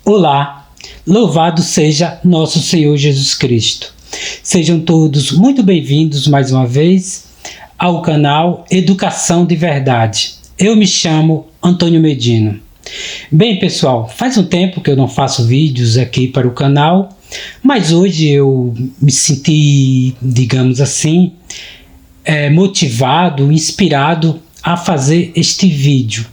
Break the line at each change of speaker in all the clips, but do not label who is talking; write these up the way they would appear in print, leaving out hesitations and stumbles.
Olá, louvado seja nosso Senhor Jesus Cristo. Sejam todos muito bem-vindos mais uma vez ao canal Educação de Verdade. Eu me chamo Antônio Medino. Bem, pessoal, faz um tempo que eu não faço vídeos aqui para o canal, mas hoje eu me senti, digamos assim, motivado, inspirado a fazer este vídeo.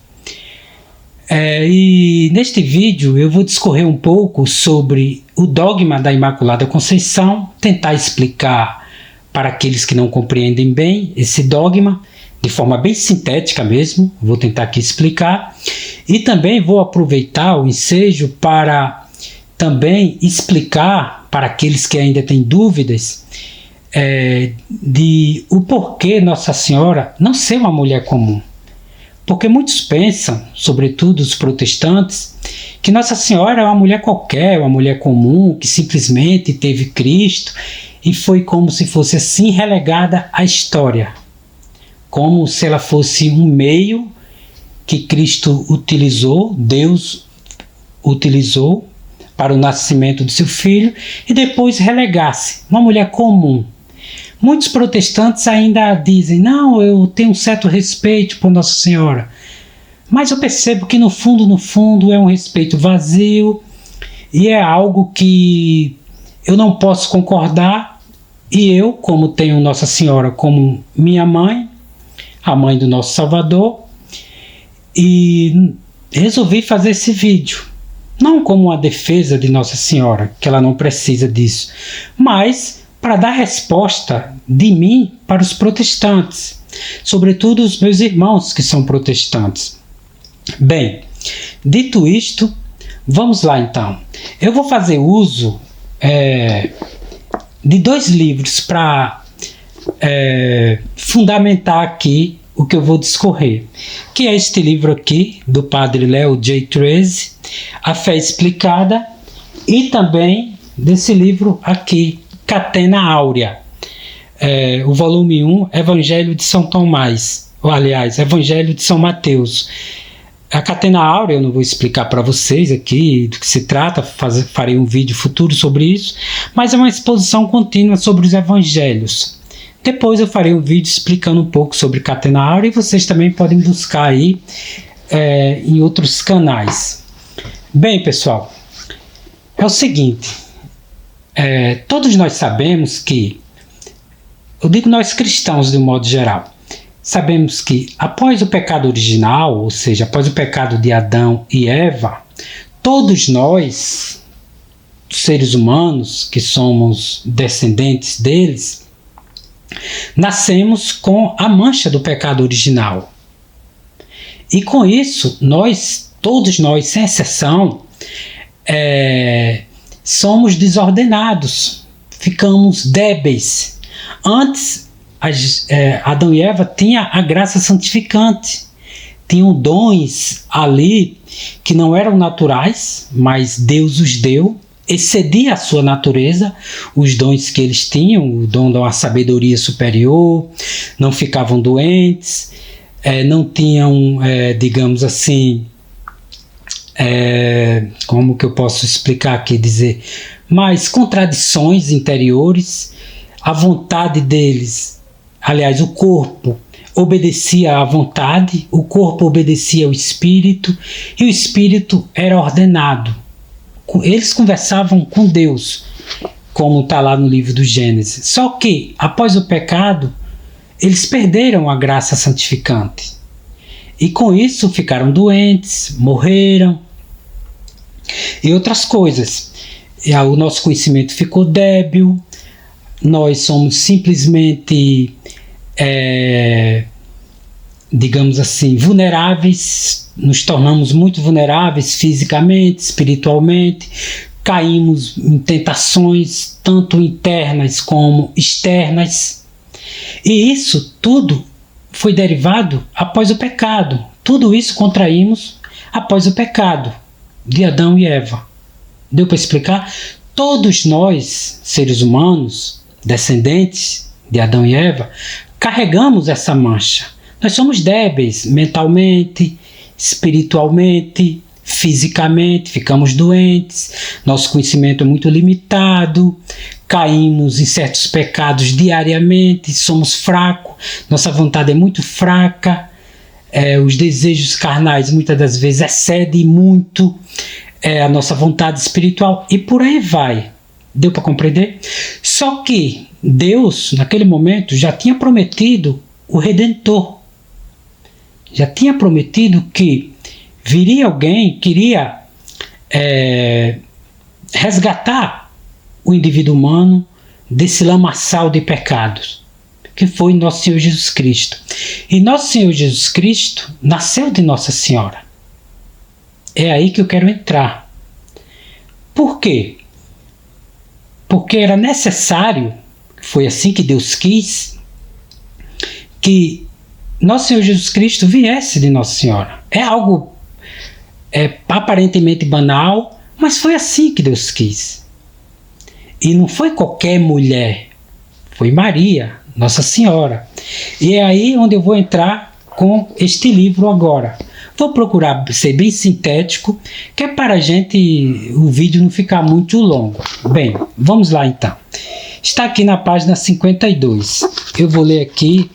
E neste vídeo eu vou discorrer um pouco sobre o dogma da Imaculada Conceição, tentar explicar para aqueles que não compreendem bem esse dogma, de forma bem sintética mesmo, vou tentar aqui explicar, e também vou aproveitar o ensejo para também explicar para aqueles que ainda têm dúvidas de o porquê Nossa Senhora não ser uma mulher comum. Porque muitos pensam, sobretudo os protestantes, que Nossa Senhora é uma mulher qualquer, uma mulher comum, que simplesmente teve Cristo e foi como se fosse assim relegada à história. Como se ela fosse um meio que Cristo utilizou, Deus utilizou para o nascimento de seu filho e depois relegasse, uma mulher comum. Muitos protestantes ainda dizem, não, eu tenho um certo respeito por Nossa Senhora, mas eu percebo que no fundo é um respeito vazio e é algo que eu não posso concordar, e eu, como tenho Nossa Senhora como minha mãe, a mãe do nosso Salvador, e resolvi fazer esse vídeo, não como uma defesa de Nossa Senhora, que ela não precisa disso, mas para dar resposta de mim para os protestantes, sobretudo os meus irmãos que são protestantes. Bem, dito isto, vamos lá então. Eu vou fazer uso de dois livros para fundamentar aqui o que eu vou discorrer, que é este livro aqui, do Padre Léo J. Trezzi, A Fé Explicada, e também desse livro aqui, Catena Áurea, o volume 1, Evangelho de São Tomás, ou aliás, Evangelho de São Mateus. A Catena Áurea eu não vou explicar para vocês aqui do que se trata, farei um vídeo futuro sobre isso, mas é uma exposição contínua sobre os evangelhos. Depois eu farei um vídeo explicando um pouco sobre Catena Áurea e vocês também podem buscar aí em outros canais. Bem, pessoal, é o seguinte, todos nós sabemos que, eu digo nós cristãos de um modo geral, sabemos que após o pecado original, ou seja, após o pecado de Adão e Eva, todos nós, seres humanos, que somos descendentes deles, nascemos com a mancha do pecado original. E com isso, todos nós, sem exceção, somos desordenados, ficamos débeis. Antes, Adão e Eva tinham a graça santificante, tinham dons ali que não eram naturais, mas Deus os deu, excedia a sua natureza, os dons que eles tinham, o dom de uma sabedoria superior, não ficavam doentes, não tinham, digamos assim, como que eu posso explicar aqui, dizer, mais contradições interiores. A vontade deles, aliás, o corpo obedecia à vontade, o corpo obedecia ao espírito, e o espírito era ordenado. Eles conversavam com Deus, como está lá no livro do Gênesis. Só que, após o pecado, eles perderam a graça santificante. E com isso ficaram doentes, morreram e outras coisas. O nosso conhecimento ficou débil, nós somos simplesmente, digamos assim, vulneráveis, nos tornamos muito vulneráveis fisicamente, espiritualmente, caímos em tentações tanto internas como externas, e isso tudo foi derivado após o pecado. Tudo isso contraímos após o pecado de Adão e Eva. Deu para explicar? Todos nós, seres humanos, descendentes de Adão e Eva, carregamos essa mancha. Nós somos débeis mentalmente, espiritualmente, fisicamente, ficamos doentes, nosso conhecimento é muito limitado, caímos em certos pecados diariamente, somos fracos, nossa vontade é muito fraca, os desejos carnais muitas das vezes excedem muito a nossa vontade espiritual e por aí vai. Deu para compreender? Só que Deus, naquele momento, já tinha prometido o Redentor. Já tinha prometido que viria alguém que iria resgatar o indivíduo humano desse lamaçal de pecados, que foi nosso Senhor Jesus Cristo. E nosso Senhor Jesus Cristo nasceu de Nossa Senhora. É aí que eu quero entrar. Por quê? Porque era necessário, foi assim que Deus quis, que nosso Senhor Jesus Cristo viesse de Nossa Senhora. É algo aparentemente banal, mas foi assim que Deus quis. E não foi qualquer mulher, foi Maria, Nossa Senhora. E é aí onde eu vou entrar com este livro agora. Vou procurar ser bem sintético, que é para o vídeo não ficar muito longo. Bem, vamos lá então. Está aqui na página 52. Eu vou ler aqui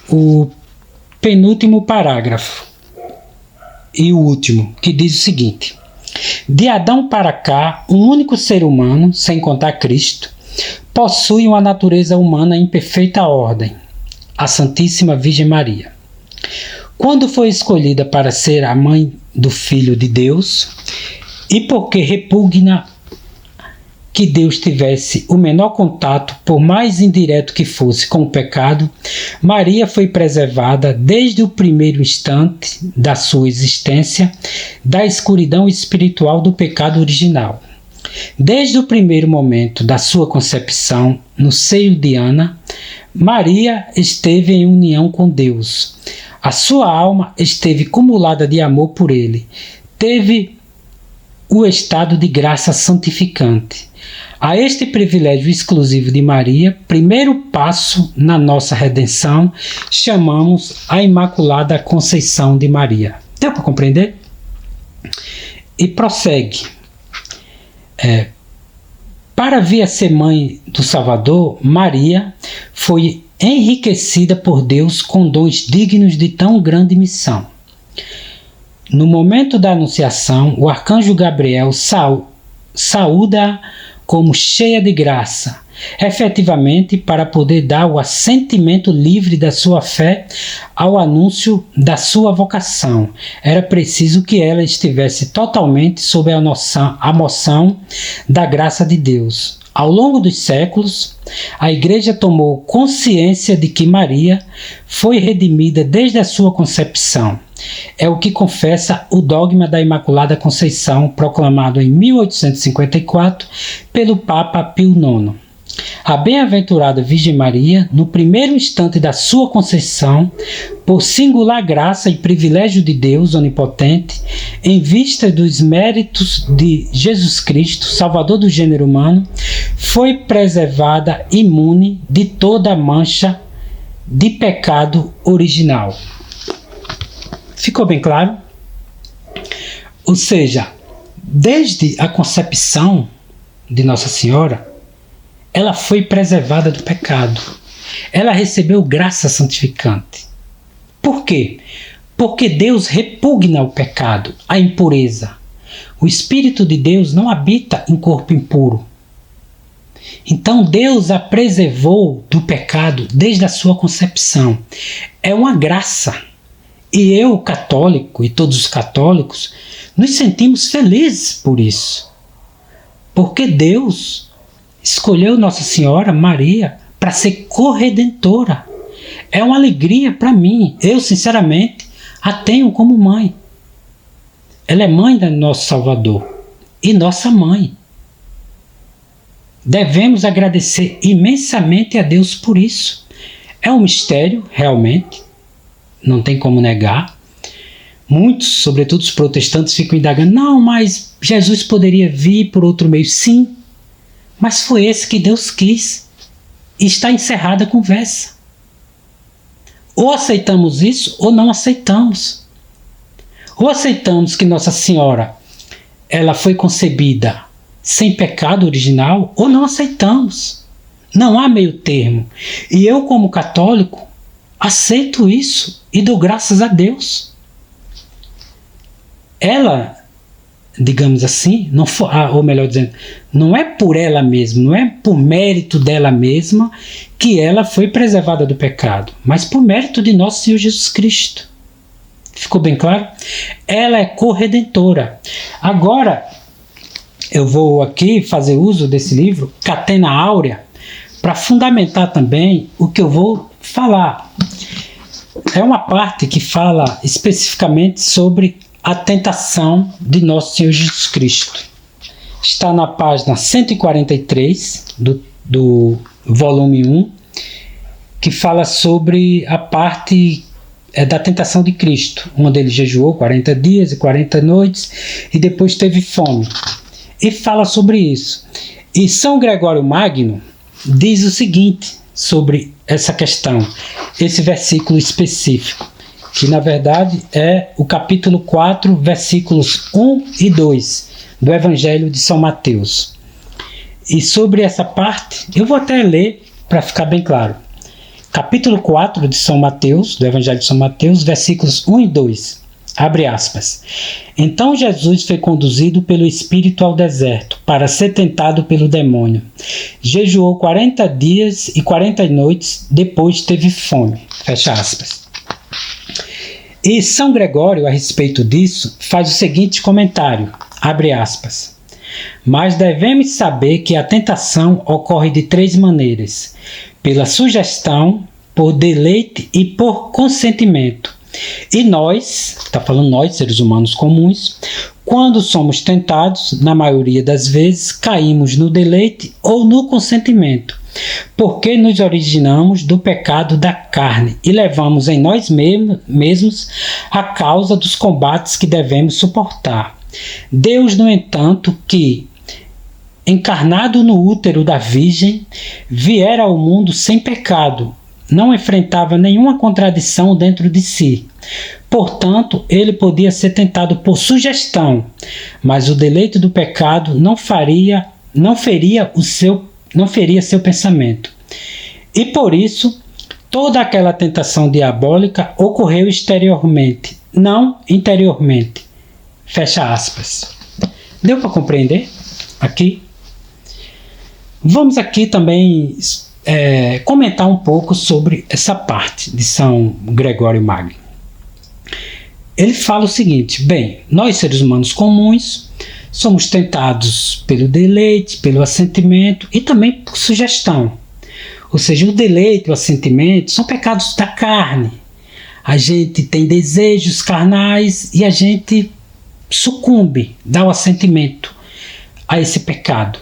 o penúltimo parágrafo e o último, que diz o seguinte: de Adão para cá, um único ser humano, sem contar Cristo, possui uma natureza humana em perfeita ordem, a Santíssima Virgem Maria. Quando foi escolhida para ser a mãe do Filho de Deus, e porque repugna que Deus tivesse o menor contato, por mais indireto que fosse, com o pecado, Maria foi preservada desde o primeiro instante da sua existência da escuridão espiritual do pecado original. Desde o primeiro momento da sua concepção no seio de Ana, Maria esteve em união com Deus. A sua alma esteve cumulada de amor por ele. Teve o estado de graça santificante. A este privilégio exclusivo de Maria, primeiro passo na nossa redenção, chamamos a Imaculada Conceição de Maria. Deu para compreender? E prossegue. Para vir a ser mãe do Salvador, Maria foi enriquecida por Deus com dons dignos de tão grande missão. No momento da anunciação, o arcanjo Gabriel saúda como cheia de graça, efetivamente para poder dar o assentimento livre da sua fé ao anúncio da sua vocação. Era preciso que ela estivesse totalmente sob a moção da graça de Deus. Ao longo dos séculos, a Igreja tomou consciência de que Maria foi redimida desde a sua concepção. É o que confessa o dogma da Imaculada Conceição, proclamado em 1854 pelo Papa Pio IX. A bem-aventurada Virgem Maria, no primeiro instante da sua conceição, por singular graça e privilégio de Deus onipotente, em vista dos méritos de Jesus Cristo, Salvador do gênero humano, foi preservada imune de toda mancha de pecado original. Ficou bem claro? Ou seja, desde a concepção de Nossa Senhora, ela foi preservada do pecado. Ela recebeu graça santificante. Por quê? Porque Deus repugna o pecado, a impureza. O Espírito de Deus não habita em corpo impuro. Então Deus a preservou do pecado desde a sua concepção. É uma graça. E eu, católico, e todos os católicos, nos sentimos felizes por isso. Porque Deus escolheu Nossa Senhora Maria para ser corredentora. É uma alegria para mim. Eu, sinceramente, a tenho como mãe. Ela é mãe do nosso Salvador e nossa mãe. Devemos agradecer imensamente a Deus por isso. É um mistério, realmente. Não tem como negar. Muitos, sobretudo os protestantes, ficam indagando: não, mas Jesus poderia vir por outro meio. Sim, mas foi esse que Deus quis. E está encerrada a conversa. Ou aceitamos isso, ou não aceitamos. Ou aceitamos que Nossa Senhora ela foi concebida sem pecado original, ou não aceitamos. Não há meio termo. E eu, como católico, aceito isso e dou graças a Deus. Ela, digamos assim, não for, ou melhor dizendo, não é por ela mesma, não é por mérito dela mesma que ela foi preservada do pecado, mas por mérito de nosso Senhor Jesus Cristo. Ficou bem claro? Ela é corredentora. Agora, eu vou aqui fazer uso desse livro, Catena Áurea, para fundamentar também o que eu vou falar. É uma parte que fala especificamente sobre a tentação de nosso Senhor Jesus Cristo. Está na página 143 do volume 1, que fala sobre a parte da tentação de Cristo, onde ele jejuou 40 dias e 40 noites e depois teve fome. E fala sobre isso. E São Gregório Magno diz o seguinte sobre essa questão, esse versículo específico, que na verdade é o capítulo 4, versículos 1 e 2 do Evangelho de São Mateus. E sobre essa parte, eu vou até ler para ficar bem claro. Capítulo 4 de São Mateus, do Evangelho de São Mateus, versículos 1 e 2. Abre aspas. Então Jesus foi conduzido pelo Espírito ao deserto, para ser tentado pelo demônio. Jejuou 40 dias e 40 noites, depois teve fome. Fecha aspas. E São Gregório, a respeito disso, faz o seguinte comentário, abre aspas. Mas devemos saber que a tentação ocorre de 3 maneiras: pela sugestão, por deleite e por consentimento. E nós, está falando nós, seres humanos comuns, quando somos tentados, na maioria das vezes, caímos no deleite ou no consentimento, porque nos originamos do pecado da carne e levamos em nós mesmos a causa dos combates que devemos suportar. Deus, no entanto, que, encarnado no útero da Virgem, viera ao mundo sem pecado, não enfrentava nenhuma contradição dentro de si. Portanto, ele podia ser tentado por sugestão, mas o deleite do pecado não feria seu pensamento. E por isso, toda aquela tentação diabólica ocorreu exteriormente, não interiormente. Fecha aspas. Deu para compreender? Aqui. Vamos aqui também comentar um pouco sobre essa parte de São Gregório Magno. Ele fala o seguinte: bem, nós seres humanos comuns somos tentados pelo deleite, pelo assentimento e também por sugestão. Ou seja, o deleite e o assentimento são pecados da carne. A gente tem desejos carnais e a gente sucumbe, dá o assentimento a esse pecado.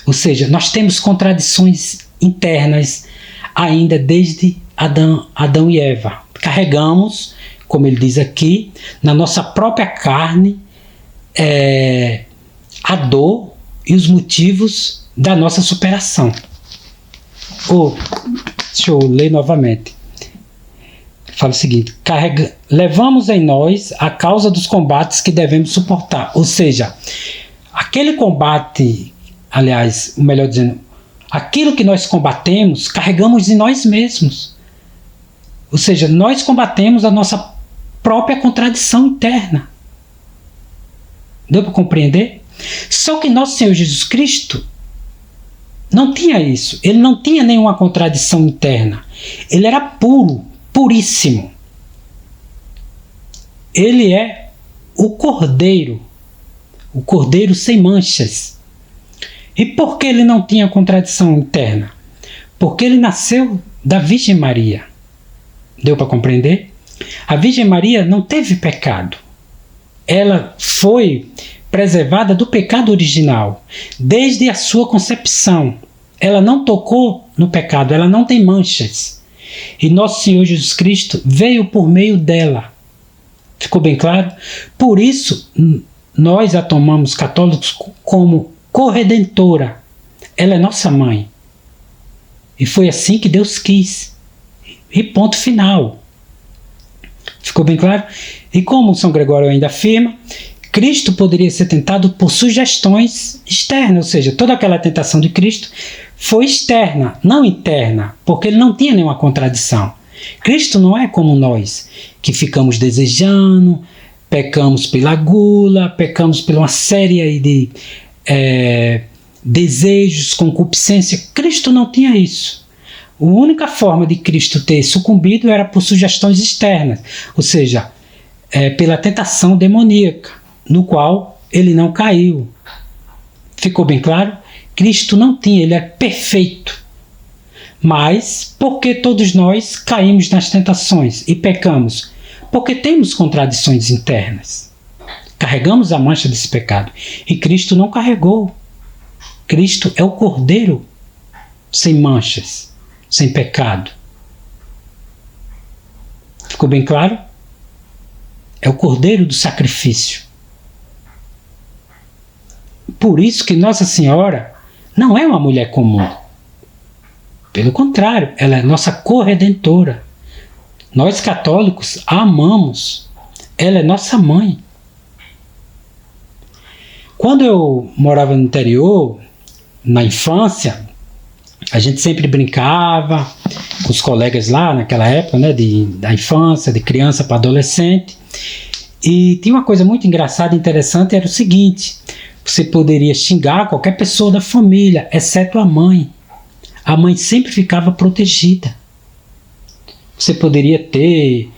Ou seja, nós temos contradições internas ainda desde Adão e Eva. Carregamos, como ele diz aqui, na nossa própria carne a dor e os motivos da nossa superação. Deixa eu ler novamente. Fala o seguinte: levamos em nós a causa dos combates que devemos suportar. Ou seja, aquele combate, aliás, melhor dizendo, aquilo que nós combatemos, carregamos em nós mesmos. Ou seja, nós combatemos a nossa própria contradição interna. Deu para compreender? Só que nosso Senhor Jesus Cristo não tinha isso. Ele não tinha nenhuma contradição interna. Ele era puro, puríssimo. Ele é o Cordeiro sem manchas. E por que ele não tinha contradição interna? Porque ele nasceu da Virgem Maria. Deu para compreender? A Virgem Maria não teve pecado. Ela foi preservada do pecado original desde a sua concepção. Ela não tocou no pecado, ela não tem manchas. E nosso Senhor Jesus Cristo veio por meio dela. Ficou bem claro? Por isso, nós a tomamos católicos como corredentora. Ela é nossa mãe. E foi assim que Deus quis. E ponto final. Ficou bem claro? E como São Gregório ainda afirma, Cristo poderia ser tentado por sugestões externas, ou seja, toda aquela tentação de Cristo foi externa, não interna, porque ele não tinha nenhuma contradição. Cristo não é como nós, que ficamos desejando, pecamos pela gula, pecamos por uma série de desejos, concupiscência. Cristo não tinha isso. A única forma de Cristo ter sucumbido era por sugestões externas, ou seja, pela tentação demoníaca, no qual ele não caiu. Ficou bem claro? Cristo não tinha, ele é perfeito. Mas, por que todos nós caímos nas tentações e pecamos? Porque temos contradições internas. Carregamos a mancha desse pecado. E Cristo não carregou. Cristo é o Cordeiro sem manchas, sem pecado. Ficou bem claro? É o Cordeiro do sacrifício. Por isso que Nossa Senhora não é uma mulher comum. Pelo contrário, ela é nossa corredentora. Nós católicos a amamos. Ela é nossa mãe. Quando eu morava no interior, na infância, a gente sempre brincava com os colegas lá naquela época, né, da infância, de criança para adolescente. E tinha uma coisa muito engraçada e interessante, era o seguinte: você poderia xingar qualquer pessoa da família, exceto a mãe. A mãe sempre ficava protegida. Você poderia ter,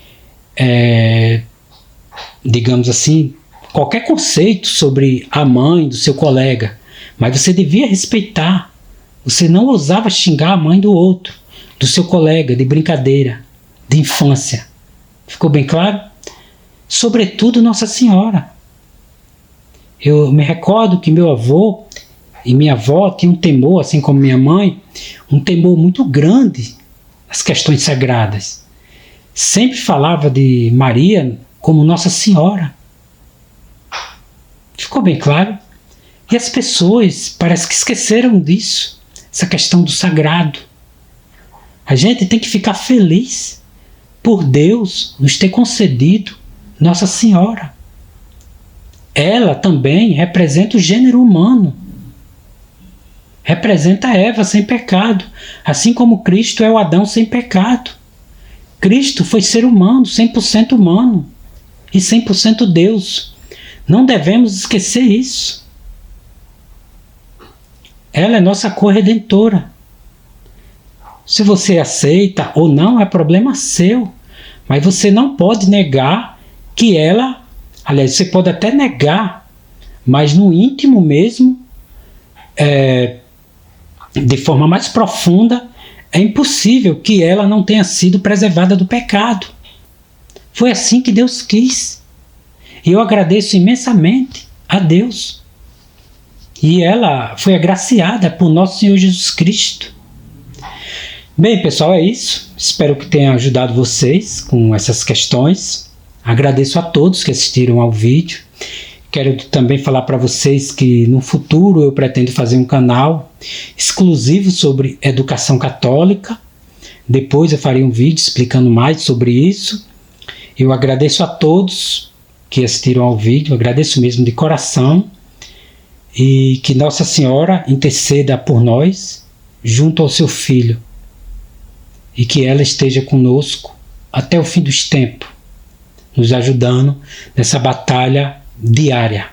digamos assim, qualquer conceito sobre a mãe do seu colega, mas você devia respeitar. Você não ousava xingar a mãe do outro, do seu colega, de brincadeira, de infância. Ficou bem claro? Sobretudo Nossa Senhora. Eu me recordo que meu avô e minha avó tinham um temor, assim como minha mãe, um temor muito grande às questões sagradas. Sempre falava de Maria como Nossa Senhora. Ficou bem claro? E as pessoas parece que esqueceram disso, essa questão do sagrado. A gente tem que ficar feliz por Deus nos ter concedido Nossa Senhora. Ela também representa o gênero humano. Representa a Eva sem pecado, assim como Cristo é o Adão sem pecado. Cristo foi ser humano, 100% humano e 100% Deus. Não devemos esquecer isso. Ela é nossa corredentora. Se você aceita ou não, é problema seu. Mas você não pode negar que ela... Aliás, você pode até negar, mas no íntimo mesmo, de forma mais profunda, é impossível que ela não tenha sido preservada do pecado. Foi assim que Deus quis. E eu agradeço imensamente a Deus. E ela foi agraciada por nosso Senhor Jesus Cristo. Bem, pessoal, é isso. Espero que tenha ajudado vocês com essas questões. Agradeço a todos que assistiram ao vídeo. Quero também falar para vocês que no futuro eu pretendo fazer um canal exclusivo sobre educação católica. Depois eu farei um vídeo explicando mais sobre isso. Eu agradeço a todos que assistiram ao vídeo, agradeço mesmo de coração. E que Nossa Senhora interceda por nós junto ao seu Filho. E que ela esteja conosco até o fim dos tempos, nos ajudando nessa batalha diária.